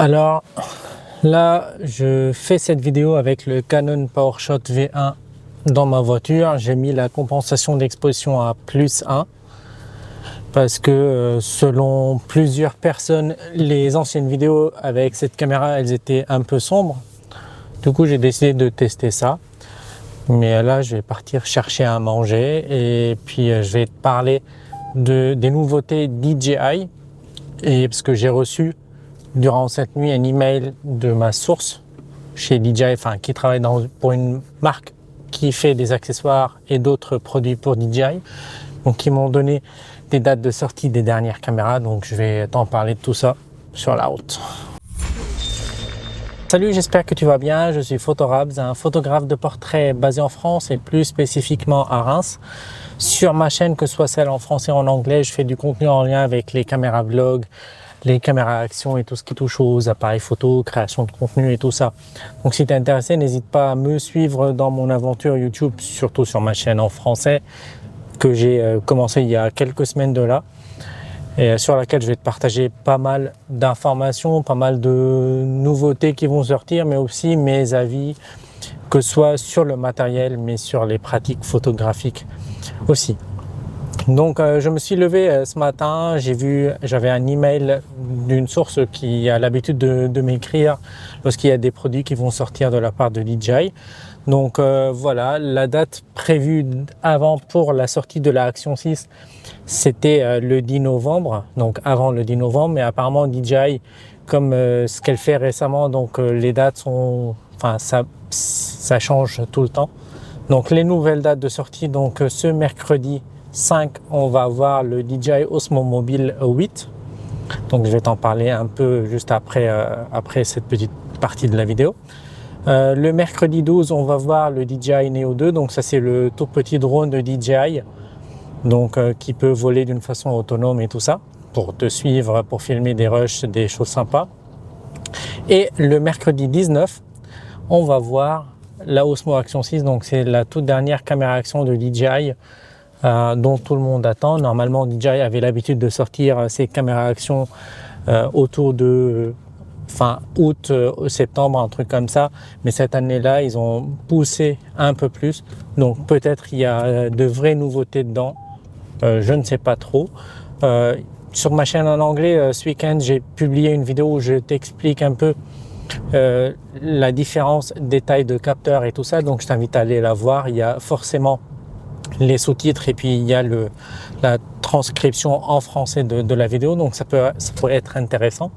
Alors là, je fais cette vidéo avec le Canon PowerShot V1 dans ma voiture. J'ai mis la compensation d'exposition à +1 parce que selon plusieurs personnes, les anciennes vidéos avec cette caméra, elles étaient un peu sombres. Du coup, j'ai décidé de tester ça. Mais là, je vais partir chercher à manger et puis je vais te parler des nouveautés DJI. Et parce que j'ai reçu durant cette nuit un email de ma source chez DJI, enfin qui travaille pour une marque qui fait des accessoires et d'autres produits pour DJI. Donc ils m'ont donné des dates de sortie des dernières caméras, donc je vais t'en parler de tout ça sur la route. Salut, j'espère que tu vas bien. Je suis Photorabs, un photographe de portrait basé en France et plus spécifiquement à Reims. Sur ma chaîne, que ce soit celle en français ou en anglais, je fais du contenu en lien avec les caméras vlog, les caméras action et tout ce qui touche aux appareils photo, création de contenu et tout ça. Donc si tu es intéressé, n'hésite pas à me suivre dans mon aventure YouTube, surtout sur ma chaîne en français que j'ai commencé il y a quelques semaines de là, et sur laquelle je vais te partager pas mal d'informations, pas mal de nouveautés qui vont sortir, mais aussi mes avis, que ce soit sur le matériel, mais sur les pratiques photographiques aussi. Donc je me suis levé ce matin, j'avais un email d'une source qui a l'habitude de m'écrire lorsqu'il y a des produits qui vont sortir de la part de DJI. Donc voilà, la date prévue avant pour la sortie de la Action 6, c'était le 10 novembre, donc avant le 10 novembre, mais apparemment DJI, comme ce qu'elle fait récemment, donc les dates sont, enfin ça change tout le temps. Donc les nouvelles dates de sortie, donc ce mercredi 5, on va avoir le DJI Osmo Mobile 8. Donc je vais t'en parler un peu juste après cette petite partie de la vidéo. Le mercredi 12, on va voir le DJI Neo 2. Donc ça, c'est le tout petit drone de DJI, donc qui peut voler d'une façon autonome et tout ça, pour te suivre, pour filmer des rushs, des choses sympas. Et le mercredi 19, on va voir la Osmo Action 6. Donc c'est la toute dernière caméra action de DJI dont tout le monde attend. Normalement, DJI avait l'habitude de sortir ses caméras action autour de fin août, septembre, un truc comme ça. Mais cette année-là, ils ont poussé un peu plus. Donc peut-être il y a de vraies nouveautés dedans. Je ne sais pas trop. Sur ma chaîne en anglais, ce week-end, j'ai publié une vidéo où je t'explique un peu la différence des tailles de capteurs et tout ça. Donc je t'invite à aller la voir. Il y a forcément les sous-titres et puis il y a la transcription en français de la vidéo, donc ça pourrait être intéressant.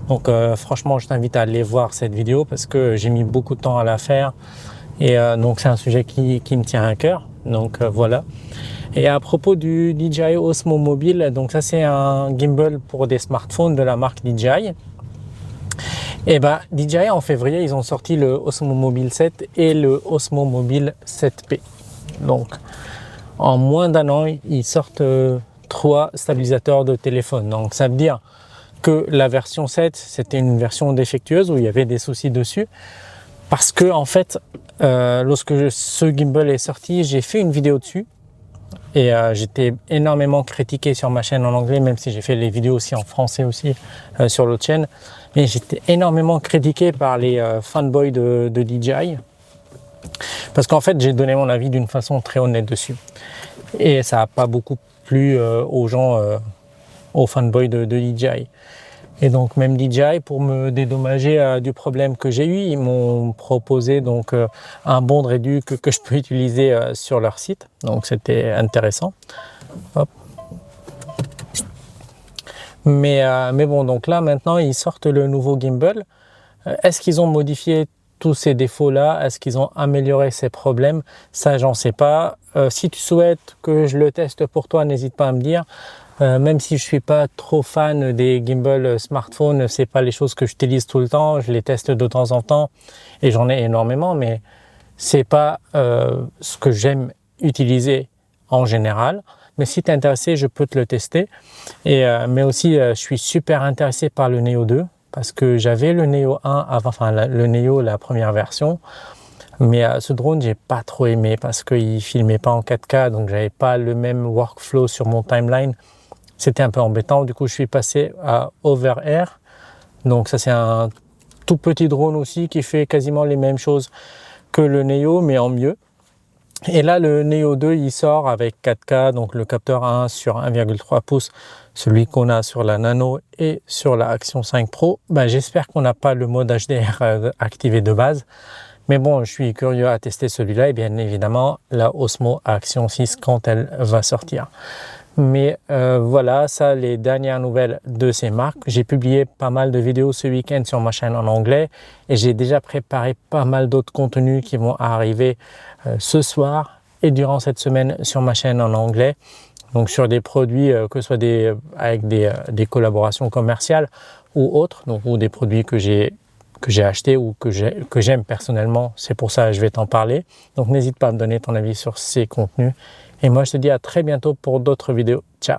Donc franchement, je t'invite à aller voir cette vidéo parce que j'ai mis beaucoup de temps à la faire et donc c'est un sujet qui me tient à cœur. Donc voilà. Et à propos du DJI Osmo Mobile, donc ça c'est un gimbal pour des smartphones de la marque DJI. Et ben DJI en février, ils ont sorti le Osmo Mobile 7 et le Osmo Mobile 7P. Donc en moins d'un an, ils sortent 3 stabilisateurs de téléphone. Donc ça veut dire que la version 7, c'était une version défectueuse où il y avait des soucis dessus. Parce que en fait, lorsque ce gimbal est sorti, j'ai fait une vidéo dessus. Et j'étais énormément critiqué sur ma chaîne en anglais, même si j'ai fait les vidéos aussi en français aussi sur l'autre chaîne. Mais j'étais énormément critiqué par les fanboys de DJI. Parce qu'en fait, j'ai donné mon avis d'une façon très honnête dessus. Et ça n'a pas beaucoup plu aux gens, aux fanboys de DJI. Et donc même DJI, pour me dédommager du problème que j'ai eu, ils m'ont proposé donc un bon de réduc que je peux utiliser sur leur site. Donc c'était intéressant. Hop. Mais bon, donc là maintenant, ils sortent le nouveau gimbal. Est-ce qu'ils ont modifié tous ces défauts-là? Est-ce qu'ils ont amélioré ces problèmes? Ça, j'en sais pas. Si tu souhaites que je le teste pour toi, n'hésite pas à me dire. Même si je suis pas trop fan des gimbal smartphone, c'est pas les choses que j'utilise tout le temps. Je les teste de temps en temps et j'en ai énormément, mais c'est pas ce que j'aime utiliser en général. Mais si tu es intéressé, je peux te le tester. Et mais aussi, je suis super intéressé par le Neo 2. Parce que j'avais le Neo 1 avant, enfin le Neo, la première version, mais ce drone j'ai pas trop aimé parce qu'il filmait pas en 4K, donc j'avais pas le même workflow sur mon timeline. C'était un peu embêtant. Du coup, je suis passé à Over Air, Donc ça c'est un tout petit drone aussi qui fait quasiment les mêmes choses que le Neo mais en mieux. Et là le Neo 2 il sort avec 4K, donc le capteur 1 sur 1,3 pouces, celui qu'on a sur la Nano et sur la Action 5 Pro. J'espère qu'on n'a pas le mode HDR activé de base. Mais bon, je suis curieux à tester celui-là et bien évidemment la Osmo Action 6 quand elle va sortir. Mais voilà, ça les dernières nouvelles de ces marques. J'ai publié pas mal de vidéos ce week-end sur ma chaîne en anglais et j'ai déjà préparé pas mal d'autres contenus qui vont arriver ce soir et durant cette semaine sur ma chaîne en anglais. Donc sur des produits que ce soit avec des collaborations commerciales ou autres, donc ou des produits que j'ai acheté ou que j'aime personnellement, c'est pour ça que je vais t'en parler. Donc n'hésite pas à me donner ton avis sur ces contenus. Et moi je te dis à très bientôt pour d'autres vidéos. Ciao!